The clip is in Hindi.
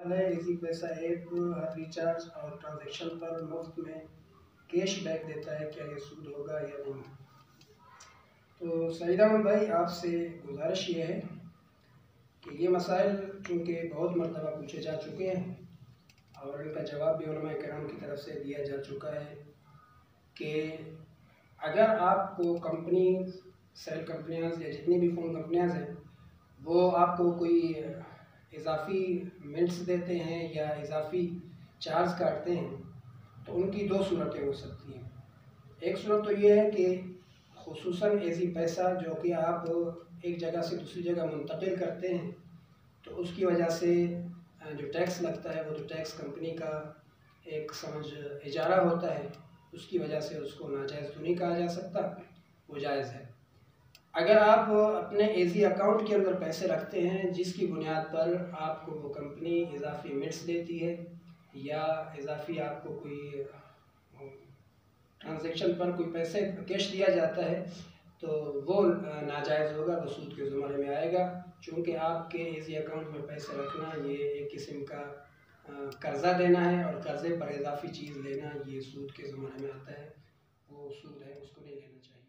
है इजी पैसा ऐप हर रिचार्ज और ट्रांजैक्शन पर मुफ्त में कैश बैक देता है। क्या ये सूद होगा या नहीं? तो सईद भाई, आपसे गुजारिश ये है कि ये मसाइल चूँकि बहुत मरतबा पूछे जा चुके हैं और इनका जवाब भी उलमा किराम की तरफ से दिया जा चुका है कि अगर आपको कंपनी सेल कंपनियाँ या जितनी भी फ़ोन कंपनियाँ हैं वो आपको कोई इजाफ़ी मिनट्स देते हैं या इजाफ़ी चार्ज काटते हैं तो उनकी दो सूरतें हो सकती हैं। एक सूरत तो ये है कि खुसूसन ऐसी पैसा जो कि आप एक जगह से दूसरी जगह मुंतकिल करते हैं तो उसकी वजह से जो टैक्स लगता है वो तो टैक्स कंपनी का एक समझ इजारा होता है, उसकी वजह से उसको नाजायज़ तो नहीं कहा जा सकता, वो जायज़ है। अगर आप अपने एजी अकाउंट के अंदर पैसे रखते हैं जिसकी बुनियाद पर आपको वो कंपनी इजाफी मिट्स देती है या इजाफी आपको कोई ट्रांजैक्शन पर कोई पैसे कैश दिया जाता है तो वो नाजायज़ होगा, वो सूद के ज़ुमरे में आएगा। चूँकि आपके एजी अकाउंट में पैसे रखना ये एक किस्म का कर्ज़ा देना है और कर्ज़े पर इजाफी चीज़ लेना ये सूद के ज़ुमरे में आता है, वो सूद है, उसको नहीं लेना चाहिए।